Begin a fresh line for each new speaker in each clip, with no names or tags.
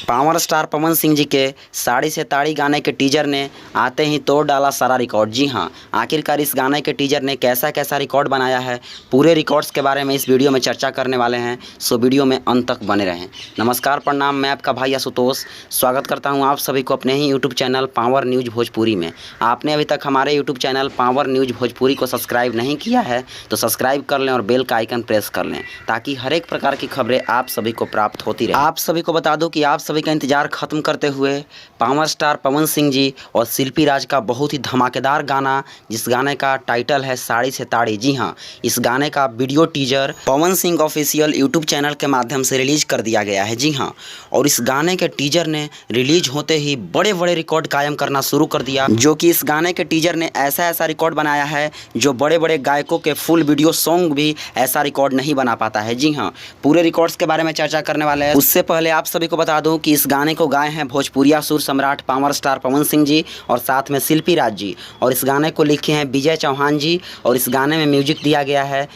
Power star Pawan Singh ji के साड़ी से ताड़ी गाने के टीजर ने आते ही तोड़ डाला सारा रिकॉर्ड। जी हाँ, आखिरकार इस गाने के टीजर ने कैसा कैसा रिकॉर्ड बनाया है, पूरे रिकॉर्ड्स के बारे में इस वीडियो में चर्चा करने वाले हैं। सो वीडियो में अंत तक बने रहें। नमस्कार, प्रणाम, मैं आपका भाई आशुतोष स्वागत करता हूं आप सभी को अपने ही YouTube channel power news Bhojpuri में। आपने अभी तक हमारे YouTube channel power news Bhojpuri को सब्सक्राइब नहीं किया है तो सब्सक्राइब कर लें और बेल का आइकन प्रेस कर लें ताकि हर एक प्रकार की खबरें आप सभी को प्राप्त होती रहे। आप सभी को बता दूं कि आप सभी का इंतजार खत्म करते हुए पावर स्टार पवन सिंह जी और शिल्पी राज का बहुत ही धमाकेदार गाना, जिस गाने का टाइटल है साड़ी से ताड़ी। जी हाँ, इस गाने का video teaser Pawan Singh official YouTube channel के माध्यम से रिलीज कर दिया गया है। जी हाँ, और इस गाने के टीजर ने रिलीज होते ही बड़े बड़े रिकॉर्ड कायम करना शुरू कर दिया, जो कि इस गाने के टीजर ने ऐसा ऐसा रिकॉर्ड बनाया है जो बड़े बड़े गायकों के फुल वीडियो सॉन्ग भी ऐसा रिकॉर्ड नहीं बना पाता है। जी हाँ, पूरे रिकॉर्ड्स के बारे में चर्चा करने वाले हैं। उससे पहले आप सभी को बता दूं कि इस गाने को गाए हैं भोजपुरिया सुर सम्राट पावर स्टार पवन सिंह जी और साथ में शिल्पी राज जी, और इस गाने को लिखे हैं विजय चौहान जी, और इस गाने में म्यूजिक दिया गया है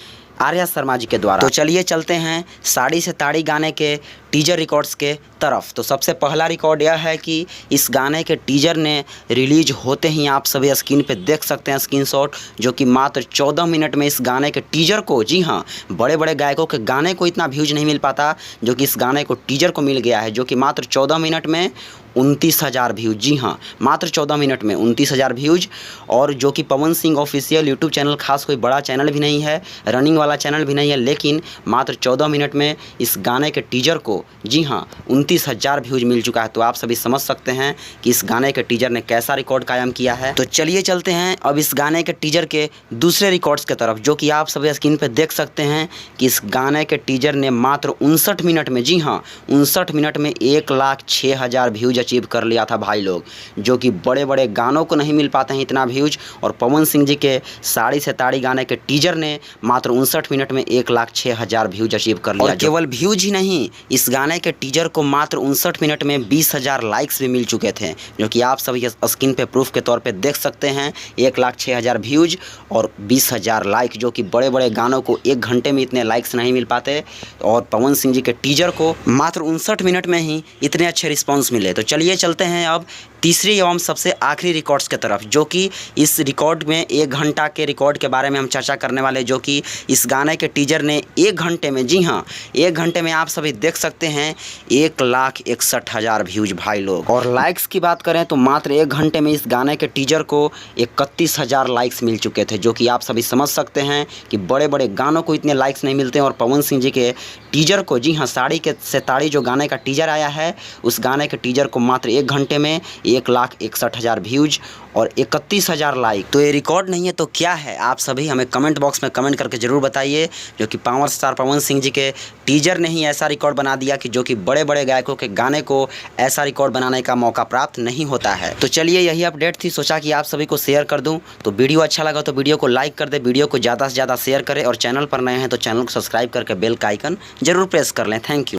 आर्या शर्मा जी के द्वारा। तो चलिए चलते हैं साड़ी से ताड़ी गाने के टीजर रिकॉर्ड्स के तरफ। तो सबसे पहला रिकॉर्ड यह है कि इस गाने के टीजर ने रिलीज होते ही आप सभी स्क्रीन पे देख सकते हैं स्क्रीनशॉट, जो कि मात्र 14 मिनट में इस गाने के टीजर को, जी हाँ, बड़े बड़े गायकों के गाने को इतना व्यूज नहीं मिल पाता जो कि इस गाने को टीजर को मिल गया है, जो कि मात्र 14 मिनट में 29,000 व्यूज। जी हाँ, मात्र 14 मिनट में 29,000 व्यूज, और जो कि Pawan Singh official YouTube channel खास कोई बड़ा चैनल भी नहीं है, रनिंग वाला चैनल भी नहीं है, लेकिन मात्र 14 मिनट में इस गाने के टीजर को, जी हाँ, 29,000 व्यूज मिल चुका है। तो आप सभी समझ सकते हैं कि इस गाने के टीजर ने कैसा रिकॉर्ड कायम किया है। तो चलिए चलते हैं अब इस गाने के टीजर के दूसरे रिकॉर्ड्स की तरफ, जो कि आप सभी स्क्रीन पर देख सकते हैं कि इस गाने के टीजर ने मात्र 59 मिनट में, जी हाँ, 59 मिनट में 1,06,000 व्यूज अचीव कर लिया था भाई लोग, जो कि बड़े बड़े गानों को नहीं मिल पाते हैं इतना व्यूज। और पवन सिंह जी के साड़ी से ताड़ी गाने के टीजर ने मात्र 59 मिनट में 1,06,000 व्यूज अचीव कर लिया। और केवल व्यूज ही नहीं, इस गाने के टीजर को मात्र 59 मिनट में 20,000 लाइक्स भी मिल चुके थे, जो कि आप सभी स्क्रीन पे प्रूफ के तौर पे देख सकते हैं। 1,06,000 व्यूज और 20,000 लाइक, जो कि बड़े बड़े गानों को 1 घंटे में इतने लाइक्स नहीं मिल पाते, और पवन सिंह जी के टीजर को मात्र 59 मिनट में ही इतने अच्छे रिस्पॉन्स मिले। तो चलिए चलते हैं अब तीसरी एवं सबसे आखिरी रिकॉर्ड्स की तरफ, जो कि इस रिकॉर्ड में 1 घंटा के रिकॉर्ड के बारे में हम चर्चा करने वाले, जो कि इस गाने के टीजर ने 1 घंटे में, जी हाँ, 1 घंटे में आप सभी देख सकते हैं 1,61,000 व्यूज भाई लोग। और लाइक्स की बात करें तो मात्र 1 घंटे में इस गाने के टीजर को 31,000 लाइक्स मिल चुके थे, जो कि आप सभी समझ सकते हैं कि बड़े बड़े गानों को इतने लाइक्स नहीं मिलते हैं। और पवन सिंह जी के टीजर को, जी हाँ, साड़ी के से ताड़ी जो गाने का टीजर आया है, उस गाने के टीजर को मात्र 1 घंटे में 1,61,000 व्यूज और 31,000 लाइक। तो ये रिकॉर्ड नहीं है तो क्या है? आप सभी हमें कमेंट बॉक्स में कमेंट करके ज़रूर बताइए, जो कि पावर स्टार पवन सिंह जी के टीजर ने ही ऐसा रिकॉर्ड बना दिया कि जो कि बड़े बड़े गायकों के गाने को ऐसा रिकॉर्ड बनाने का मौका प्राप्त नहीं होता है। तो चलिए, यही अपडेट थी, सोचा कि आप सभी को शेयर कर दूं। तो वीडियो अच्छा लगा तो वीडियो को लाइक कर दे, वीडियो को ज़्यादा से ज़्यादा शेयर करें, और चैनल पर नए हैं तो चैनल को सब्सक्राइब करके बेल का आइकन जरूर प्रेस कर लें। Thank you.